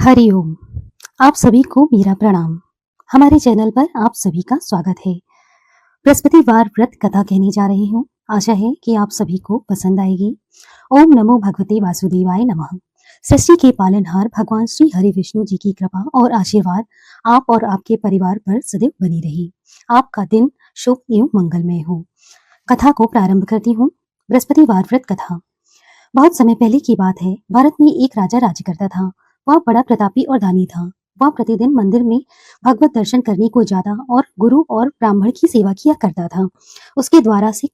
हरिओम। आप सभी को मेरा प्रणाम। हमारे चैनल पर आप सभी का स्वागत है। बृहस्पतिवार व्रत कथा कहने जा रही हूँ। आशा है कि आप सभी को पसंद आएगी। ओम नमो भगवते वासुदेवाय नमः। सृष्टि के पालनहार भगवान श्री हरि विष्णु जी की कृपा और आशीर्वाद आप और आपके परिवार पर सदैव बनी रही। आपका दिन शुभ एवं मंगलमय हो। कथा को प्रारंभ करती हूँ। बृहस्पतिवार व्रत कथा। बहुत समय पहले की बात है। भारत में एक राजा राज्य करता था। वह बड़ा प्रतापी और दानी था। वह प्रतिदिन मंदिर में भगवत दर्शन करने को जाता और गुरु और ब्राह्मण की सेवा किया करता था। उसके द्वार से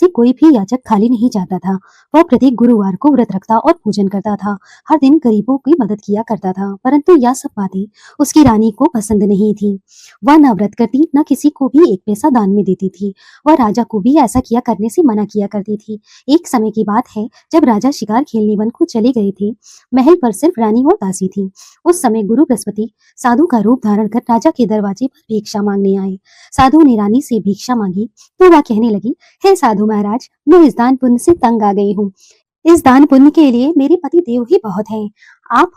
कोई भी याचक खाली नहीं जाता था। वह प्रत्येक गुरुवार को व्रत रखता और पूजन करता था। हर दिन गरीबों की मदद किया करता था। परंतु यह सब बातें उसकी रानी को पसंद नहीं थी। वह न व्रत करती, न किसी को भी एक पैसा दान में देती थी। वह राजा को भी ऐसा किया करने से मना किया करती थी। एक समय की बात है, जब राजा शिकार खेलने वन को चले गए थे। महल पर सिर्फ रानी और दासी थी। उस समय गुरु बृहस्पति साधु का रूप धारण कर राजा के दरवाजे पर भिक्षा मांगने आए। साधु ने रानी से भिक्षा मांगी तो वह कहने लगी, हे साधु महाराज, मैं इस दान पुण्य से तंग आ गई हूँ। इस दान पुण्य के लिए मेरे पति देव ही बहुत हैं। आप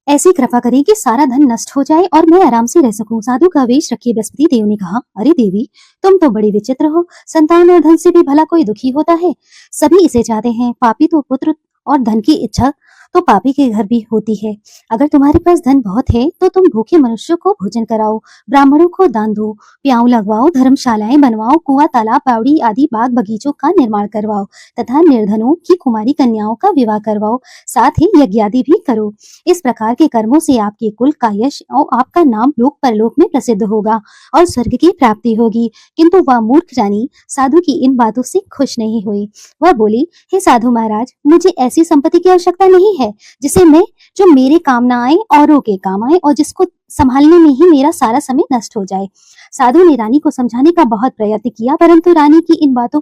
ऐसी कृपा करें कि सारा धन नष्ट हो जाए और मैं आराम से रह सकूं। साधु का वेश रखे बृहस्पति देव ने कहा, अरे देवी, तुम तो बड़ी विचित्र हो। संतान और धन से भी भला कोई दुखी होता है? सभी इसे चाहते हैं। पापी तो पुत्र और धन की इच्छा तो पापी के घर भी होती है। अगर तुम्हारे पास धन बहुत है तो तुम भूखे मनुष्यों को भोजन कराओ, ब्राह्मणों को दान दो, प्याऊ लगवाओ, धर्मशालाएं बनवाओ, कुआं, तालाब, बावड़ी आदि बाग बगीचों का निर्माण करवाओ तथा निर्धनों की कुमारी कन्याओं का विवाह करवाओ। साथ ही यज्ञ आदि भी करो। इस प्रकार के कर्मों से आपके कुल का यश और आपका नाम लोक परलोक में प्रसिद्ध होगा और स्वर्ग की प्राप्ति होगी। किंतु वह मूर्ख रानी साधु की इन बातों से खुश नहीं हुई। वह बोली, हे साधु महाराज, मुझे ऐसी संपत्ति की आवश्यकता नहीं है जो मेरे काम ना आए, औरों के काम आए और जिसको संभालने में ही मेरा सारा समय नष्ट हो जाए। साधु ने रानी को समझाने का बहुत प्रयत्न किया, परंतु रानी की इन बातों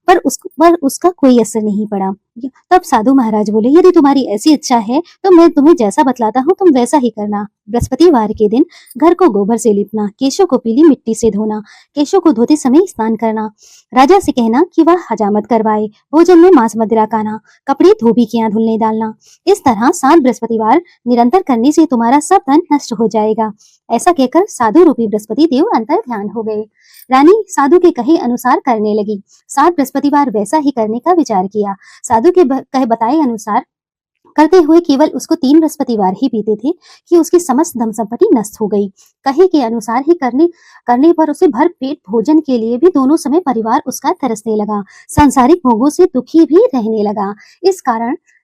पर उसका कोई असर नहीं पड़ा। तब साधु महाराज बोले, यदि तुम्हारी ऐसी इच्छा है तो मैं तुम्हें जैसा बतलाता हूँ तुम वैसा ही करना। बृहस्पतिवार के दिन घर को गोबर से लिपना, केशों को पीली मिट्टी से धोना, केशों को धोते समय स्नान करना, राजा से कहना कि वह हजामत करवाए, भोजन में मांस मदिरा खाना, कपड़े धोबी के यहाँ धुलने डालना। इस तरह 7 बृहस्पतिवार निरंतर करने से तुम्हारा सब धन नष्ट हो जाएगा। ऐसा कहकर साधु रूपी बृहस्पति देव अंतर ध्यान हो गए। रानी साधु के कहे अनुसार करने लगी। 7 बृहस्पतिवार वैसा ही करने का विचार किया। साधु के कहे बताए अनुसार करते हुए केवल उसको 3 बृहस्पतिवार ही बीते थे कि उसकी समस्त धन संपत्ति नष्ट हो गई। कहे के अनुसार ही करने पर उसे भर पेट भोजन के लिए भी दोनों समय परिवार उसका तरसने लगा। सांसारिक भोगों से दुखी भी रहने लगा।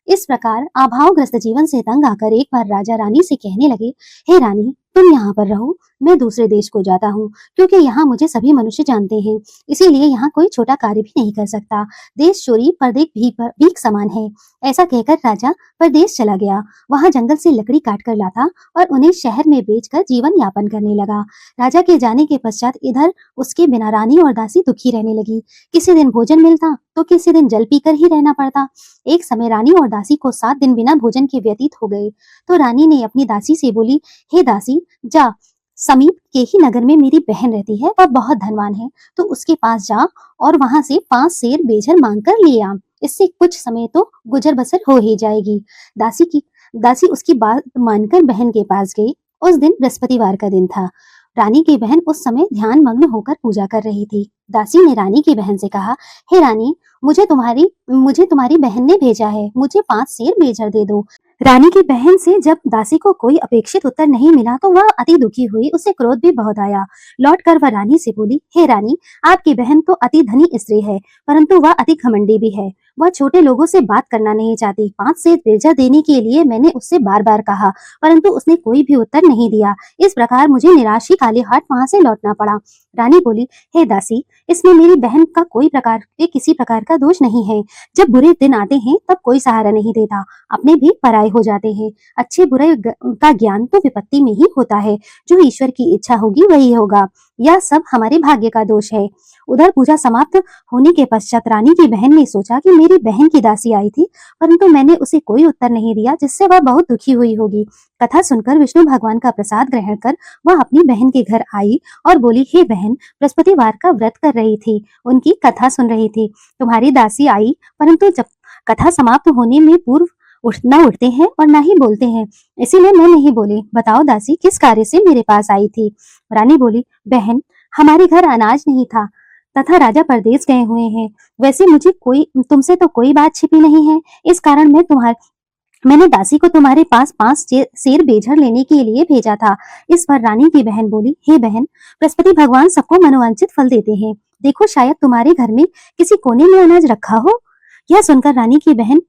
इस प्रकार अभावग्रस्त जीवन से तंग आकर एक बार राजा रानी से कहने लगे, हे रानी, तुम यहाँ पर रहो, मैं दूसरे देश को जाता हूँ, क्योंकि यहाँ मुझे सभी मनुष्य जानते हैं, इसीलिए यहाँ कोई छोटा कार्य भी नहीं कर सकता। देश चोरी परदेश भीख समान है। ऐसा कहकर राजा परदेश चला गया। वहां जंगल से लकड़ी काट कर लाता और उन्हें शहर में बेचकर जीवन यापन करने लगा। राजा के जाने के पश्चात इधर उसके बिना रानी और दासी दुखी रहने लगी। किसी दिन भोजन मिलता तो किसी दिन जल पीकर ही रहना पड़ता। एक समय रानी और दासी को 7 दिन बिना भोजन के व्यतीत हो गए तो रानी ने अपनी दासी से बोली, हे दासी, जा, समीप के ही नगर में मेरी बहन रहती है, वह बहुत धनवान है, तो उसके पास जा और वहां से 5 सेर बेझर मांग कर ले आ। इससे कुछ समय तो गुजर बसर हो ही जाएगी। दासी उसकी बात मानकर बहन के पास गई। उस दिन बृहस्पतिवार का दिन था। रानी की बहन उस समय ध्यान मग्न होकर पूजा कर रही थी। दासी ने रानी की बहन से कहा, हे रानी, मुझे तुम्हारी बहन ने भेजा है, मुझे 5 सेर बेझर दे दो। रानी की बहन से जब दासी को कोई अपेक्षित उत्तर नहीं मिला तो वह अति दुखी हुई। उसे क्रोध भी बहुत आया। लौटकर वह रानी से बोली, हे रानी, आपकी बहन तो अति धनी स्त्री है, परंतु वह अति घमंडी भी है। वह छोटे लोगों से बात करना नहीं चाहती। 5 सेर बेझर देने के लिए मैंने उससे बार बार कहा, परंतु उसने कोई भी उत्तर नहीं दिया। इस प्रकार मुझे निराश ही खाली हाथ वहां से लौटना पड़ा। रानी बोली, हे दासी, इसमें मेरी बहन का किसी प्रकार का दोष नहीं है। जब बुरे दिन आते हैं तब कोई सहारा नहीं देता, अपने भी पराये हो जाते हैं। अच्छे बुरे का ज्ञान तो विपत्ति में ही होता है। जो ईश्वर की इच्छा होगी वही होगा। यह सब हमारे भाग्य का दोष है। उधर पूजा समाप्त होने के पश्चात रानी की बहन ने सोचा कि मेरी बहन की दासी आई थी, परंतु मैंने उसे कोई उत्तर नहीं दिया, जिससे वह बहुत दुखी हुई होगी। कथा सुनकर विष्णु भगवान का प्रसाद ग्रहण कर वह अपनी बहन के घर आई और बोली, हे बहन, बृहस्पतिवार का व्रत कर रही थी, उनकी कथा सुन रही थी, तुम्हारी दासी आई, परंतु जब कथा समाप्त होने में पूर्व न उठते हैं और ना ही बोलते हैं, इसीलिए मैं नहीं बोली। बताओ दासी, किस कार्य से मेरे पास आई थी? रानी बोली, बहन, हमारे घर अनाज नहीं था तथा राजा परदेश गए हुए हैं। वैसे मुझे तुमसे तो कोई बात छिपी नहीं है, इस कारण मैंने दासी को तुम्हारे पास 5 शेर बेझर लेने के लिए भेजा था। इस पर रानी की बहन बोली, हे बहन, बृहस्पति भगवान सबको मनोवांछित फल देते हैं। देखो, शायद तुम्हारे घर में किसी कोने में अनाज रखा हो। यह सुनकर रानी की बहन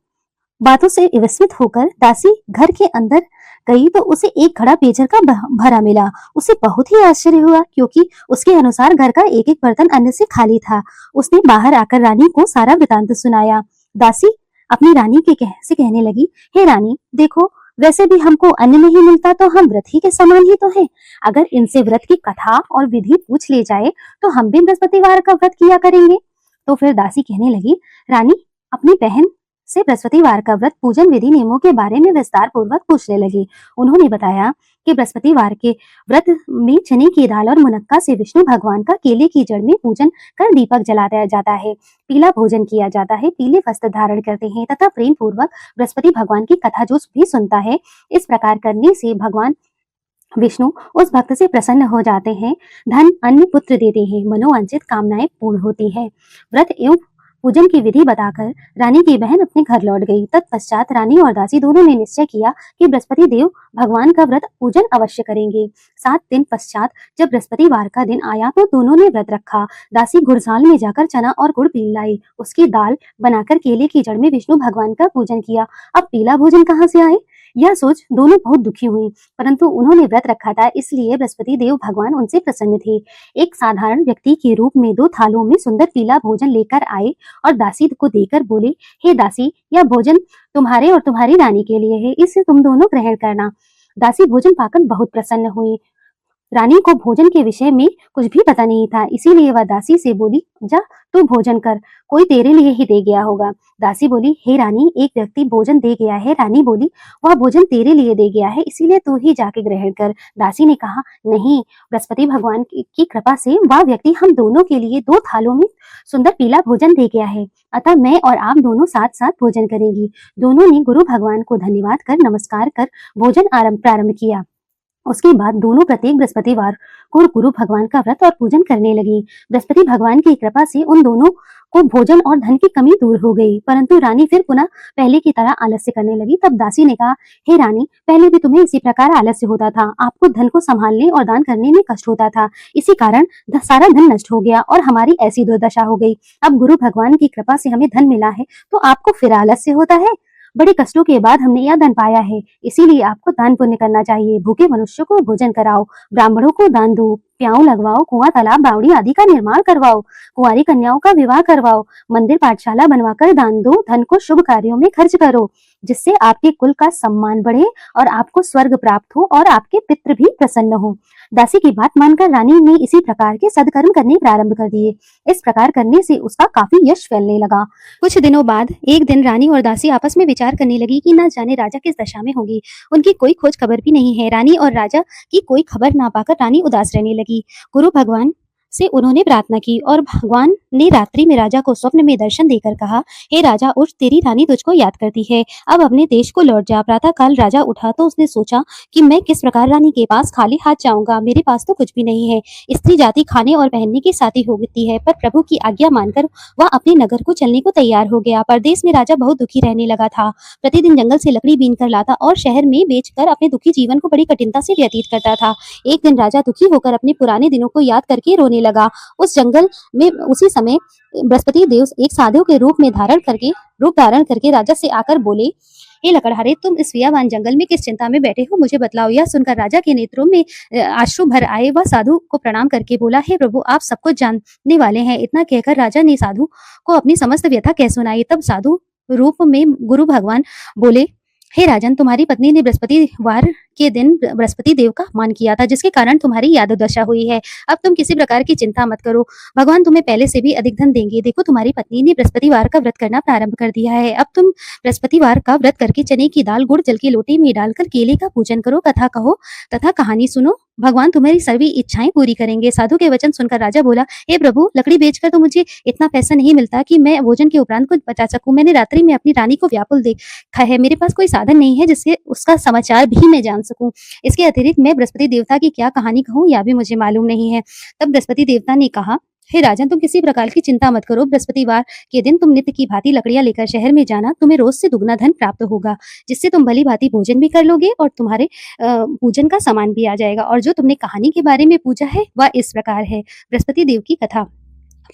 बातों से विस्मित होकर दासी घर के अंदर गई तो उसे एक घड़ा बेझर का भरा मिला। उसे बहुत ही आश्चर्य हुआ, क्योंकि उसके अनुसार घर का एक एक बर्तन अन्न से खाली था। उसने बाहर आकर रानी को सारा वृतांत सुनाया। दासी अपनी रानी से कहने लगी, हे रानी, देखो, वैसे भी हमको अन्न नहीं मिलता तो हम व्रत ही के समान ही तो हैं। अगर इनसे व्रत की कथा और विधि पूछ ले जाए तो हम भी बृहस्पतिवार का व्रत किया करेंगे। तो फिर दासी कहने लगी, रानी अपनी बहन से बृहस्पतिवार का व्रत पूजन विधि नियमों के बारे में विस्तार पूर्वक पूछने लगी। उन्होंने बताया कि बृहस्पतिवार के व्रत में चने की दाल और मुनक्का से विष्णु भगवान का केले की जड़ में पूजन कर दीपक जलाया जाता है, पीला भोजन किया जाता है, पीले वस्त्र धारण करते हैं तथा प्रेम पूर्वक बृहस्पति भगवान की कथा जो भी सुनता है। इस प्रकार करने से भगवान विष्णु उस भक्त से प्रसन्न हो जाते हैं, धन अन्न पुत्र देते हैं, मनोवांछित कामनाएं पूर्ण होती है। व्रत एवं पूजन की विधि बताकर रानी की बहन अपने घर लौट गई। तत्पश्चात रानी और दासी दोनों ने निश्चय किया कि बृहस्पति देव भगवान का व्रत पूजन अवश्य करेंगे। 7 दिन पश्चात जब बृहस्पतिवार का दिन आया तो दोनों ने व्रत रखा। दासी गुड़साल में जाकर चना और गुड़ पील लाई, उसकी दाल बनाकर केले की जड़ में विष्णु भगवान का पूजन किया। अब पीला भोजन कहाँ से आए, यह सोच दोनों बहुत दुखी हुई, परंतु उन्होंने व्रत रखा था, इसलिए बृहस्पति देव भगवान उनसे प्रसन्न थे। एक साधारण व्यक्ति के रूप में 2 थालों में सुंदर पीला भोजन लेकर आए और दासी को देकर बोले, हे दासी, यह भोजन तुम्हारे और तुम्हारी रानी के लिए है, इसे तुम दोनों ग्रहण करना। दासी भोजन पाकर बहुत प्रसन्न हुई। रानी को भोजन के विषय में कुछ भी पता नहीं था, इसीलिए वह दासी से बोली, जा तू भोजन कर, कोई तेरे लिए ही दे गया होगा। दासी बोली, हे रानी, एक व्यक्ति भोजन दे गया है। रानी बोली, वह भोजन तेरे लिए दे गया है, इसीलिए तू ही जाके ग्रहण कर। दासी ने कहा, नहीं, बृहस्पति भगवान की कृपा से वह व्यक्ति हम दोनों के लिए 2 थालों में सुंदर पीला भोजन दे गया है, अतः मैं और आप दोनों साथ साथ भोजन करेंगी। दोनों ने गुरु भगवान को धन्यवाद कर नमस्कार कर भोजन प्रारंभ किया। उसके बाद दोनों प्रत्येक बृहस्पतिवार को गुरु भगवान का व्रत और पूजन करने लगी। बृहस्पति भगवान की कृपा से उन दोनों को भोजन और धन की कमी दूर हो गई, परंतु रानी फिर पुनः पहले की तरह आलस्य करने लगी। तब दासी ने कहा, हे रानी, पहले भी तुम्हें इसी प्रकार आलस्य होता था, आपको धन को संभालने और दान करने में कष्ट होता था, इसी कारण सारा धन नष्ट हो गया और हमारी ऐसी दुर्दशा हो गई। अब गुरु भगवान की कृपा से हमें धन मिला है तो आपको फिर आलस्य होता है। बड़े कष्टों के बाद हमने यह धन पाया है, इसीलिए आपको दान पुण्य करना चाहिए। भूखे मनुष्य को भोजन कराओ, ब्राह्मणों को दान दो, प्याऊ लगवाओ, कुआं तालाब बावड़ी आदि का निर्माण करवाओ, कुंवारी कन्याओं का विवाह करवाओ, मंदिर पाठशाला बनवाकर दान दो, धन को शुभ कार्यों में खर्च करो, जिससे आपके कुल का सम्मान बढ़े और आपको स्वर्ग प्राप्त हो और आपके पितृ भी प्रसन्न हो। दासी की बात मानकर रानी ने इसी प्रकार के सदकर्म करने प्रारंभ कर दिए। इस प्रकार करने से उसका काफी यश फैलने लगा। कुछ दिनों बाद एक दिन रानी और दासी आपस में विचार करने लगी कि न जाने राजा किस दशा में होगी। उनकी कोई खोज खबर भी नहीं है। रानी और राजा की कोई खबर ना पाकर रानी उदास रहने लगी। गुरु भगवान से उन्होंने प्रार्थना की और भगवान ने रात्रि में राजा को स्वप्न में दर्शन देकर कहा, हे राजा, उठ, तेरी रानी तुझको याद करती है, अब अपने देश को लौट जा। प्रातः काल राजा उठा तो उसने सोचा कि मैं किस प्रकार रानी के पास खाली हाथ जाऊंगा, मेरे पास तो कुछ भी नहीं है। स्त्री जाति खाने और पहनने की साथी होती है, पर प्रभु की आज्ञा मानकर वह अपने नगर को चलने को तैयार हो गया। परदेश में राजा बहुत दुखी रहने लगा था। प्रतिदिन जंगल से लकड़ी बीन कर लाता और शहर में बेचकर अपने दुखी जीवन को बड़ी कठिनता से व्यतीत करता था। एक दिन राजा दुखी होकर अपने पुराने दिनों को याद करके रोने लगा। उस जंगल में उसी समय बृहस्पति देव एक साधु के रूप धारण करके राजा से आकर बोले, हे लकड़हारे, तुम इस वियावान जंगल में किस चिंता में बैठे हो, मुझे बतलाओ। यह सुनकर राजा के नेत्रों में आंसू भर आए। वह साधु को प्रणाम करके बोला, हे प्रभु, आप सब कुछ जानने वाले हैं। इतना कहकर राजा ने साधु को अपनी समस्त व्यथा कह सुनाई। तब साधु रूप में गुरु भगवान बोले, हे राजन, तुम्हारी पत्नी ने बृहस्पतिवार के दिन बृहस्पति देव का अपमान किया था, जिसके कारण तुम्हारी याददशा हुई है। अब तुम किसी प्रकार की चिंता मत करो, भगवान तुम्हें पहले से भी अधिक धन देंगे। देखो, तुम्हारी पत्नी ने बृहस्पतिवार का व्रत करना प्रारंभ कर दिया है। अब तुम बृहस्पतिवार का व्रत करके चने की दाल गुड़ जल की लोटी में डालकर केले का पूजन करो, कथा कहो तथा कहानी सुनो। भगवान तुम्हारी सभी इच्छाएं पूरी करेंगे। साधु के वचन सुनकर राजा बोला, हे प्रभु, लकड़ी बेचकर तो मुझे इतना पैसा नहीं मिलता कि मैं भोजन के उपरांत कुछ बचा सकूं। मैंने रात्रि में अपनी रानी को व्याकुल देखा है। मेरे पास कोई साधन नहीं है जिससे उसका समाचार भी मैं जान सकूं। इसके अतिरिक्त मैं बृहस्पति देवता की क्या कहानी कहूँ, यह भी मुझे मालूम नहीं है। तब बृहस्पति देवता ने कहा, हे राजन, तुम किसी प्रकार की चिंता मत करो। बृहस्पतिवार के दिन तुम नित्य की भांति लकड़ियां लेकर शहर में जाना। तुम्हें रोज से दुगना धन प्राप्त होगा, जिससे तुम भली भांति भोजन भी कर लोगे और तुम्हारे पूजन का सामान भी आ जाएगा। और जो तुमने कहानी के बारे में पूछा है वह इस प्रकार है। बृहस्पति देव की कथा।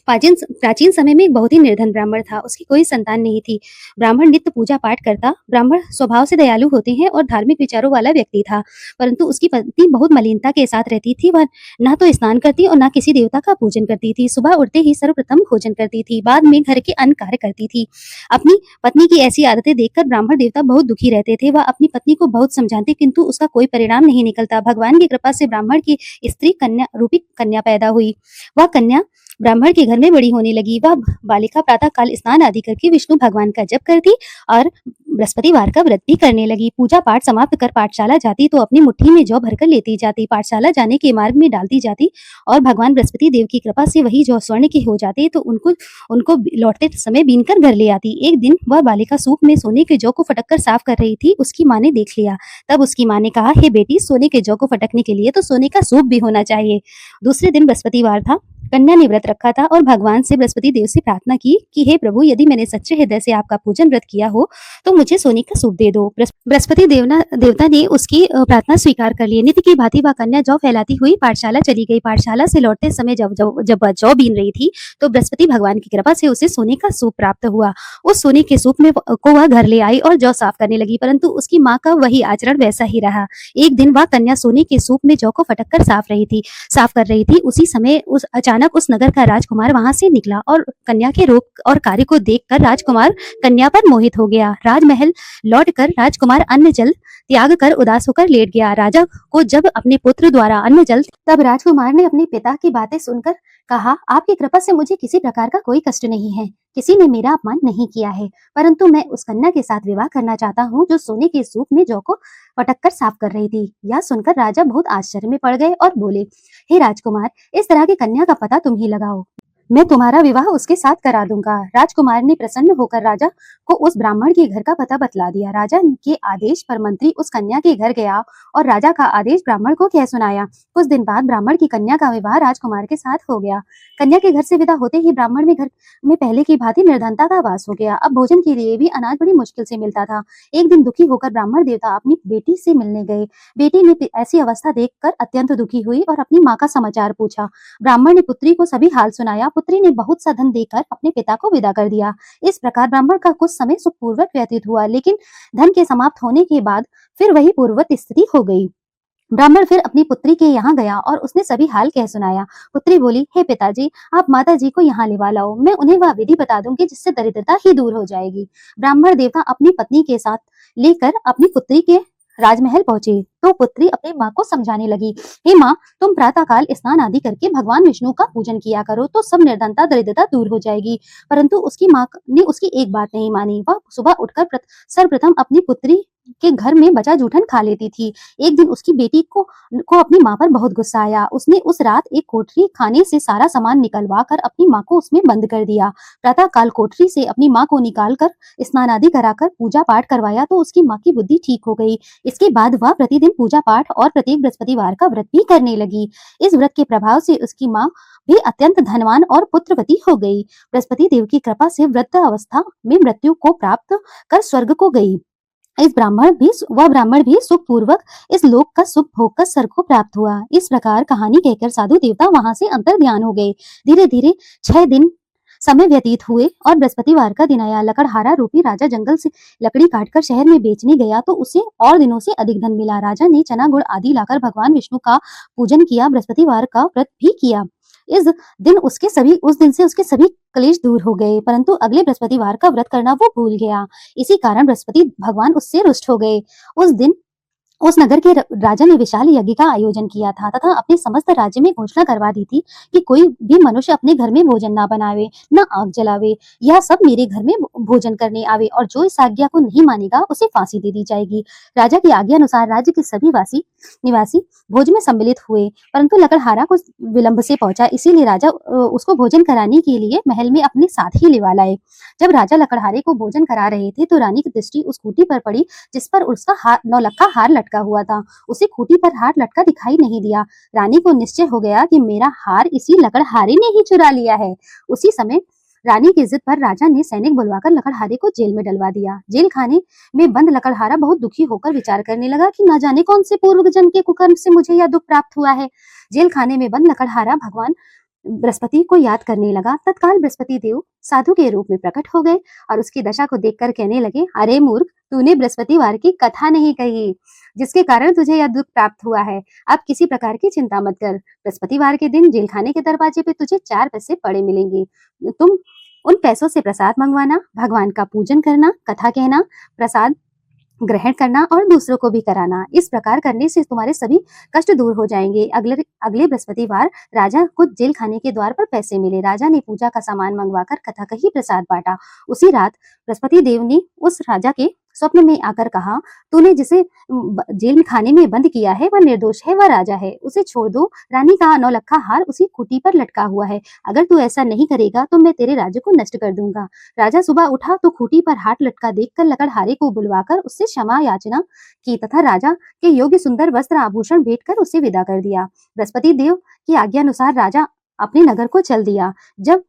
प्राचीन समय में एक बहुत ही निर्धन ब्राह्मण था। उसकी कोई संतान नहीं थी। ब्राह्मण नित्य पूजा पाठ करता। ब्राह्मण स्वभाव से दयालु होते हैं और धार्मिक विचारों वाला व्यक्ति था, परंतु उसकी पत्नी बहुत मलिनता के साथ रहती थी। वह ना तो स्नान करती और ना किसी देवता का पूजन करती थी। सुबह उठते ही सर्वप्रथम भोजन करती थी, बाद में घर के अन्य कार्य करती थी। अपनी पत्नी की ऐसी आदतें देखकर ब्राह्मण देवता बहुत दुखी रहते थे। वह अपनी पत्नी को बहुत समझाते, किंतु उसका कोई परिणाम नहीं निकलता। भगवान की कृपा से ब्राह्मण की स्त्री कन्या रूपी कन्या पैदा हुई। वह कन्या ब्राह्मण के घर में बड़ी होने लगी। वह बालिका प्रातः काल स्नान आदि करके विष्णु भगवान का जप करती और बृहस्पतिवार का व्रत भी करने लगी। पूजा पाठ समाप्त कर पाठशाला जाती तो अपनी मुट्ठी में जौ भरकर लेती जाती। पाठशाला जाने के मार्ग में डालती जाती और भगवान बृहस्पति देव की कृपा से वही जौ स्वर्ण के हो जाते तो उनको लौटते समय बीनकर घर ले आती। एक दिन वह बालिका सूप में सोने के जौ को फटक कर साफ कर रही थी। उसकी माँ ने देख लिया। तब उसकी माँ ने कहा, हे बेटी, सोने के जौ को फटकने के लिए तो सोने का सूप भी होना चाहिए। दूसरे दिन बृहस्पतिवार था। कन्या ने व्रत रखा था और भगवान से बृहस्पति देव से प्रार्थना की कि हे प्रभु, यदि मैंने सच्चे हृदय से आपका पूजन व्रत किया हो तो मुझे सोने का सूप दे दो। बृहस्पति देवता ने उसकी प्रार्थना स्वीकार कर ली। नित्य की भांति वह कन्या जौ फैलाती हुई पाठशाला चली गई। पाठशाला से लौटते समय जब वह जौ बीन रही थी तो बृहस्पति भगवान की कृपा से उसे सोने का सूप प्राप्त हुआ। उस सोने के सूप में को वह घर ले आई और जौ साफ करने लगी, परंतु उसकी माँ का वही आचरण वैसा ही रहा। एक दिन वह कन्या सोने के सूप में जौ को फटक कर साफ कर रही थी। उसी समय अचानक उस नगर का राजकुमार वहां से निकला और कन्या के रूप और कार्य को देखकर राजकुमार कन्या पर मोहित हो गया। राजमहल लौटकर राजकुमार अन्न जल त्याग कर उदास होकर लेट गया। राजा को जब अपने पुत्र द्वारा अन्न जल, तब राजकुमार ने अपने पिता की बातें सुनकर कहा, आपकी कृपा से मुझे किसी प्रकार का कोई कष्ट नहीं है। किसी ने मेरा अपमान नहीं किया है, परंतु मैं उस कन्या के साथ विवाह करना चाहता हूँ जो सोने के सूप में जौ को पटक कर साफ कर रही थी। यह सुनकर राजा बहुत आश्चर्य में पड़ गए और बोले, हे राजकुमार, इस तरह की कन्या का पता तुम ही लगाओ, मैं तुम्हारा विवाह उसके साथ करा दूंगा। राजकुमार ने प्रसन्न होकर राजा को उस ब्राह्मण के घर का पता बतला दिया। राजा के आदेश पर मंत्री उस कन्या के घर गया और राजा का आदेश ब्राह्मण को कह सुनाया। कुछ दिन बाद ब्राह्मण की कन्या का विवाह राजकुमार के साथ हो गया। कन्या के घर से विदा होते ही ब्राह्मण में घर में पहले की भांति निर्धनता का वास हो गया। अब भोजन के लिए भी अनाज बड़ी मुश्किल से मिलता था। एक दिन दुखी होकर ब्राह्मण देवता अपनी बेटी से मिलने गए। बेटी ने ऐसी अवस्था देखकर अत्यंत दुखी हुई और अपनी माँ का समाचार पूछा। ब्राह्मण ने पुत्री को सभी हाल सुनाया। पुत्री ने बहुत सा धन देकर अपने पिता को विदा कर दिया। इस प्रकार ब्राह्मण का कुछ समय सुखपूर्वक व्यतीत हुआ, लेकिन धन के समाप्त होने के बाद फिर वही पूर्ववत स्थिति हो गई। ब्राह्मण फिर अपनी पुत्री के यहाँ गया और उसने सभी हाल कह सुनाया। पुत्री बोली, हे पिताजी, आप माता जी को यहाँ लिवा लाओ, मैं उन्हें वह विधि बता दूंगी जिससे दरिद्रता ही दूर हो जाएगी। ब्राह्मण देवता अपनी पत्नी के साथ लेकर अपनी पुत्री के राजमहल पहुंचे तो पुत्री अपनी माँ को समझाने लगी, हे माँ, तुम प्रातः काल स्नान आदि करके भगवान विष्णु का पूजन किया करो तो सब निर्धनता दरिद्रता दूर हो जाएगी। परंतु उसकी माँ ने उसकी एक बात नहीं मानी। वह सुबह उठकर सर्वप्रथम अपनी पुत्री के घर में बचा जूठन खा लेती थी। एक दिन उसकी बेटी को अपनी माँ पर बहुत गुस्सा आया। उसने उस रात एक कोठरी खाने से सारा सामान निकलवा कर अपनी माँ को उसमें बंद कर दिया। प्रातः काल कोठरी से अपनी माँ को निकाल कर स्नान आदि कराकर पूजा पाठ करवाया तो उसकी माँ की बुद्धि ठीक हो गई। इसके बाद वह प्रतिदिन पूजा पाठ और प्रत्येक बृहस्पतिवार का व्रत भी करने लगी। इस व्रत के प्रभाव से उसकी माँ भी अत्यंत धनवान और पुत्रवती हो गई। बृहस्पति देव की कृपा से वृद्ध अवस्था में मृत्यु को प्राप्त कर स्वर्ग को गई। ब्राह्मण भी सुख पूर्वक इस लोक का सुख भोग कर स्वर्ग को प्राप्त हुआ। इस प्रकार कहानी कहकर साधु देवता वहां से अंतर ध्यान हो गए। धीरे धीरे 6 दिन समय व्यतीत हुए और बृहस्पतिवार का दिन आया। लकड़हारा रूपी राजा जंगल से लकड़ी काटकर शहर में बेचने गया तो उसे और दिनों से अधिक धन मिला। राजा ने चना गुड़ आदि लाकर भगवान विष्णु का पूजन किया, बृहस्पतिवार का व्रत भी किया। इस उस दिन से उसके सभी क्लेश दूर हो गए, परंतु अगले बृहस्पतिवार का व्रत करना वो भूल गया। इसी कारण बृहस्पति भगवान उससे रुष्ट हो गए। उस दिन उस नगर के राजा ने विशाल यज्ञ का आयोजन किया था तथा अपने समस्त राज्य में घोषणा करवा दी थी कि कोई भी मनुष्य अपने घर में भोजन ना बनावे, ना आग जलावे, यह सब मेरे घर में भोजन करने आवे और जो इस आज्ञा को नहीं मानेगा उसे फांसी दे दी जाएगी। राजा की आज्ञा अनुसार राज्य के सभी निवासी भोज में सम्मिलित हुए, परंतु लकड़हारा कुछ विलंब से पहुंचा, इसीलिए राजा उसको भोजन कराने के लिए महल में अपने साथ ही लेवा लाए। जब राजा लकड़हारे को भोजन करा रहे थे तो रानी की दृष्टि उस खूंटी पर पड़ी जिस पर उसका नौलखा हार लटका हुआ था। उसे खूंटी पर हार लटका दिखाई नहीं दिया। रानी को निश्चय हो गया कि मेरा हार इसी लकड़हारे ने ही चुरा लिया है। उसी समय रानी की जिद पर राजा ने सैनिक बुलवाकर लकड़हारे को जेल में डलवा दिया। जेल खाने में बंद लकड़हारा बहुत दुखी होकर विचार करने लगा कि न जाने कौन से पूर्व जन्म के कुकर्म से मुझे यह दुख प्राप्त हुआ है। जेल खाने में बंद लकड़हारा भगवान बृहस्पति को याद करने लगा। तत्काल बृहस्पति देव साधु के रूप में प्रकट हो गए और उसकी दशा को देखकर कहने लगे, अरे मूर्ख, तूने बृहस्पतिवार की कथा नहीं कही जिसके कारण तुझे यह दुख प्राप्त हुआ है। अब किसी प्रकार की चिंता मत कर। बृहस्पतिवार के दिन जेलखाने के दरवाजे पे तुझे 4 पैसे पड़े मिलेंगे। तुम उन पैसों से प्रसाद मंगवाना, भगवान का पूजन करना, कथा कहना, प्रसाद ग्रहण करना और दूसरों को भी कराना। इस प्रकार करने से तुम्हारे सभी कष्ट दूर हो जाएंगे। अगले बृहस्पतिवार राजा को जेल खाने के द्वार पर पैसे मिले। राजा ने पूजा का सामान मंगवाकर कथा कही, प्रसाद बांटा। उसी रात बृहस्पति देव ने उस राजा के स्वप्न में आकर कहा, तूने जिसे जेल खाने में बंद किया है वह निर्दोष है, वह राजा है, उसे छोड़ दो। रानी का नौलखा हार उसी खूंटी पर लटका हुआ है। अगर तू ऐसा नहीं करेगा तो मैं तेरे राज्य को नष्ट कर दूंगा। राजा सुबह उठा तो खूंटी पर हाथ लटका देखकर लकड़हारे को बुलवाकर उससे क्षमा याचना की तथा राजा के योग्य सुंदर वस्त्र आभूषण भेंट कर उसे विदा कर दिया। बृहस्पति देव की आज्ञा अनुसार राजा अपने नगर को चल दिया। जब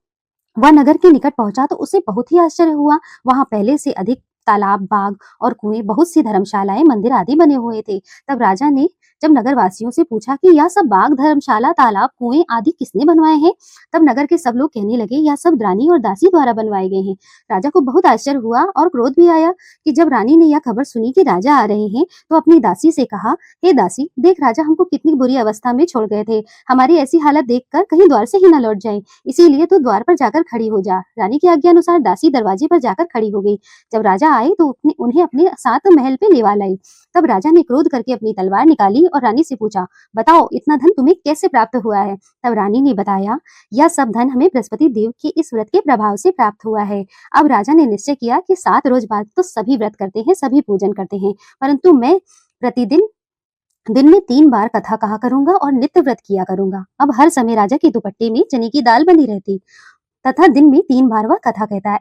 वह नगर के निकट पहुंचा तो उसे बहुत ही आश्चर्य हुआ। वहां पहले से अधिक तालाब, बाग और कुएं, बहुत सी धर्मशालाएं, मंदिर आदि बने हुए थे। तब राजा ने जब नगरवासियों से पूछा कि यह सब बाग, धर्मशाला, तालाब, कुएं आदि किसने बनवाए हैं, तब नगर के सब लोग कहने लगे, यह सब रानी और दासी द्वारा बनवाए गए हैं। राजा को बहुत आश्चर्य हुआ और क्रोध भी आया कि जब रानी ने यह खबर सुनी कि राजा आ रहे हैं तो अपनी दासी से कहा, हे दासी, देख राजा हमको कितनी बुरी अवस्था में छोड़ गए थे। हमारी ऐसी हालत देखकर कहीं द्वार से ही न लौट जाए, इसीलिए तू द्वार पर जाकर खड़ी हो जा। रानी की आज्ञा अनुसार दासी दरवाजे पर जाकर खड़ी हो गई। जब राजा आए तो उन्हें अपने साथ महल पे लेवा लाई। तब राजा ने क्रोध करके अपनी तलवार निकाली और रानी से पूछा, बताओ इतना धन तुम्हें कैसे प्राप्त हुआ है। तब रानी ने बताया, यह सब धन हमें बृहस्पति देव के इस व्रत के प्रभाव से प्राप्त हुआ है। अब राजा ने निश्चय किया कि 7 रोज बाद तो सभी व्रत करते हैं, सभी पूजन करते हैं, परंतु मैं प्रतिदिन दिन में 3 बार कथा कहा करूंगा और नित्य व्रत किया करूंगा। अब हर समय राजा के दुपट्टे में चने की दाल बनी रहती तथा दिन में 3 बार वह कथा कहता है।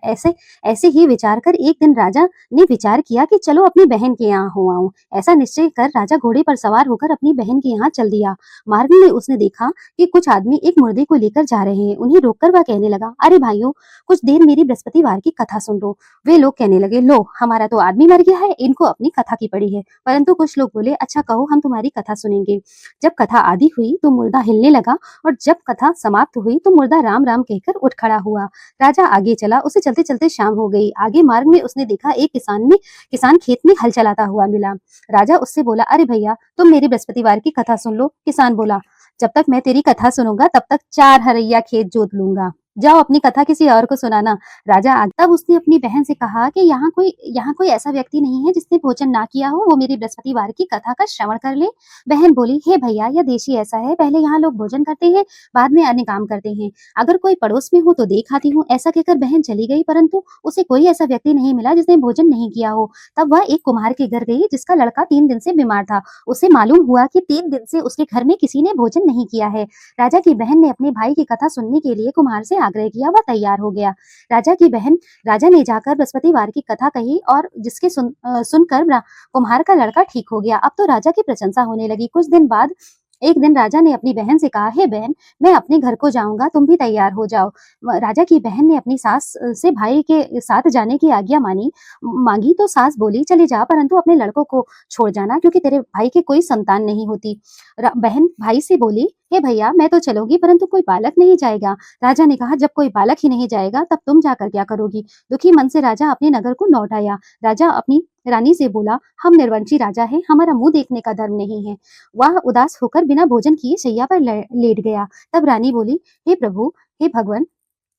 ऐसे ही विचार कर एक दिन राजा ने विचार किया कि चलो अपनी बहन के यहाँ हो आऊं। ऐसा निश्चय कर राजा घोड़े पर सवार होकर अपनी बहन के यहाँ चल दिया। मार्ग में उसने देखा कि कुछ आदमी एक मुर्दे को लेकर जा रहे हैं। उन्हें रोककर वह कहने लगा, अरे भाइयों, कुछ देर मेरी बृहस्पतिवार की कथा सुन लो। वे लोग कहने लगे, लो, हमारा तो आदमी मर गया है, इनको अपनी कथा की पड़ी है। परंतु कुछ लोग बोले, अच्छा कहो, हम तुम्हारी कथा सुनेंगे। जब कथा आदि हुई तो मुर्दा हिलने लगा और जब कथा समाप्त हुई तो मुर्दा राम राम कहकर उठ खड़ा हुआ। राजा आगे चला। उसे चलते चलते शाम हो गई। आगे मार्ग में उसने देखा एक किसान खेत में हल चलाता हुआ मिला। राजा उससे बोला, अरे भैया, तुम मेरी बृहस्पतिवार की कथा सुन लो। किसान बोला, जब तक मैं तेरी कथा सुनूंगा तब तक 4 हरैया खेत जोत लूंगा। जाओ अपनी कथा किसी और को सुनाना। राजा तब उसने अपनी बहन से कहा कि यहाँ कोई ऐसा व्यक्ति नहीं है जिसने भोजन ना किया हो, वो मेरी बृहस्पतिवार की कथा का श्रवण कर ले। बहन बोली, हे भैया, यह देश ही ऐसा है, पहले यहाँ लोग भोजन करते हैं, बाद में अन्य काम करते हैं। अगर कोई पड़ोस में हो तो देख आती हूँ। ऐसा कहकर बहन चली गई, परंतु उसे कोई ऐसा व्यक्ति नहीं मिला जिसने भोजन नहीं किया हो। तब वह एक कुम्हार के घर गई जिसका लड़का 3 दिन से बीमार था। उसे मालूम हुआ कि 3 दिन से उसके घर में किसी ने भोजन नहीं किया है। राजा की बहन ने अपने भाई की कथा सुनने के लिए कुम्हार से आग्रह किया। वह तैयार हो गया। राजा ने जाकर बृहस्पतिवार की कथा कही और जिसके सुनकर कुम्हार का लड़का ठीक हो गया। अब तो राजा की प्रशंसा होने लगी। कुछ दिन बाद एक दिन राजा ने अपनी बहन से कहा, हे बहन, मैं अपने घर को जाऊंगा, तुम भी तैयार हो जाओ। राजा की बहन ने अपनी सास से भाई के साथ जाने की आज्ञा मांगी तो सास बोली, चले जा, परंतु अपने लड़कों को छोड़ जाना क्योंकि तेरे भाई के कोई संतान नहीं होती। बहन भाई से बोली हे भैया, मैं तो चलूंगी परंतु कोई बालक नहीं जाएगा। राजा ने कहा, जब कोई बालक ही नहीं जाएगा तब तुम जाकर क्या करोगी? दुखी मन से राजा अपने नगर को लौट आया। राजा अपनी रानी से बोला, हम निर्वंशी राजा हैं, हमारा मुंह देखने का धर्म नहीं है। वह उदास होकर बिना भोजन किए शैया पर लेट गया। तब रानी बोली, हे प्रभु, हे भगवान,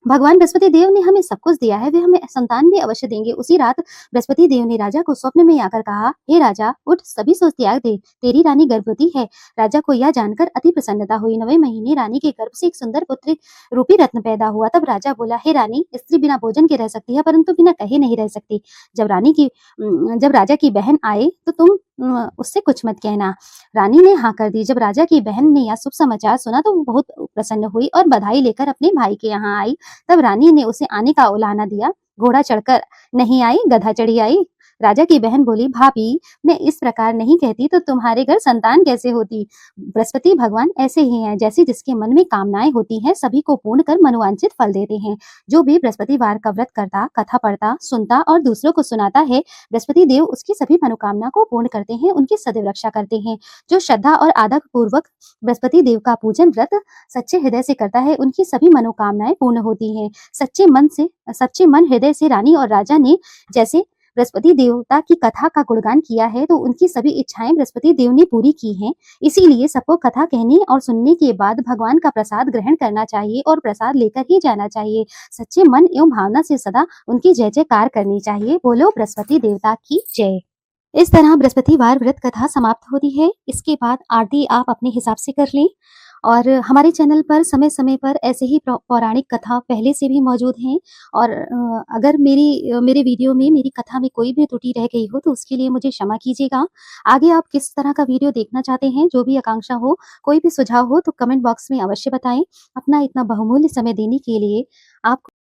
भगवान बृहस्पति देव ने हमें सब कुछ दिया है, वे हमें संतान भी अवश्य देंगे। उसी रात बृहस्पति देव ने राजा को स्वप्न में आकर कहा, हे राजा, उठ, सभी सोच त्याग दे, तेरी रानी गर्भवती है। राजा को यह जानकर अति प्रसन्नता हुई। 9वें महीने रानी के गर्भ से एक सुंदर पुत्र रूपी रत्न पैदा हुआ। तब राजा बोला, हे रानी, स्त्री बिना भोजन के रह सकती है परंतु बिना कहे नहीं रह सकती। जब राजा की बहन आए तो तुम उससे कुछ मत कहना। रानी ने हाँ कर दी। जब राजा की बहन ने यह शुभ समाचार सुना तो वो बहुत प्रसन्न हुई और बधाई लेकर अपने भाई के यहाँ आई। तब रानी ने उसे आने का उलाहना दिया। घोड़ा चढ़कर नहीं आई, गधा चढ़ी आई। राजा की बहन बोली, भाभी, मैं इस प्रकार नहीं कहती तो तुम्हारे घर संतान कैसे होती? बृहस्पति भगवान ऐसे ही हैं, जैसे जिसके मन में कामनाएं होती हैं सभी को पूर्ण कर मनोवांछित फल देते हैं। जो भी बृहस्पतिवार का व्रत करता, कथा पढ़ता, सुनता और दूसरों को सुनाता है, बृहस्पति देव उसकी सभी मनोकामना को पूर्ण करते हैं, उनकी सदैव रक्षा करते हैं। जो श्रद्धा और आदर पूर्वक बृहस्पति देव का पूजन व्रत सच्चे हृदय से करता है, उनकी सभी मनोकामनाएं पूर्ण होती हैं। सच्चे मन हृदय से रानी और राजा ने जैसे बृहस्पति देवता की कथा का गुणगान किया है तो उनकी सभी इच्छाएं बृहस्पति देव ने पूरी की हैं। इसीलिए सबको कथा कहने और सुनने के बाद भगवान का प्रसाद ग्रहण करना चाहिए और प्रसाद लेकर ही जाना चाहिए। सच्चे मन एवं भावना से सदा उनकी जय जयकार करनी चाहिए। बोलो बृहस्पति देवता की जय। इस तरह बृहस्पतिवार व्रत कथा समाप्त होती है। इसके बाद आरती आप अपने हिसाब से कर लें। और हमारे चैनल पर समय-समय पर ऐसे ही पौराणिक कथा पहले से भी मौजूद हैं। और अगर मेरे वीडियो में मेरी कथा में कोई भी त्रुटि रह गई हो तो उसके लिए मुझे क्षमा कीजिएगा। आगे आप किस तरह का वीडियो देखना चाहते हैं, जो भी आकांक्षा हो, कोई भी सुझाव हो तो कमेंट बॉक्स में अवश्य बताएं। अपना इतना बहुमूल्य समय देने के लिए आप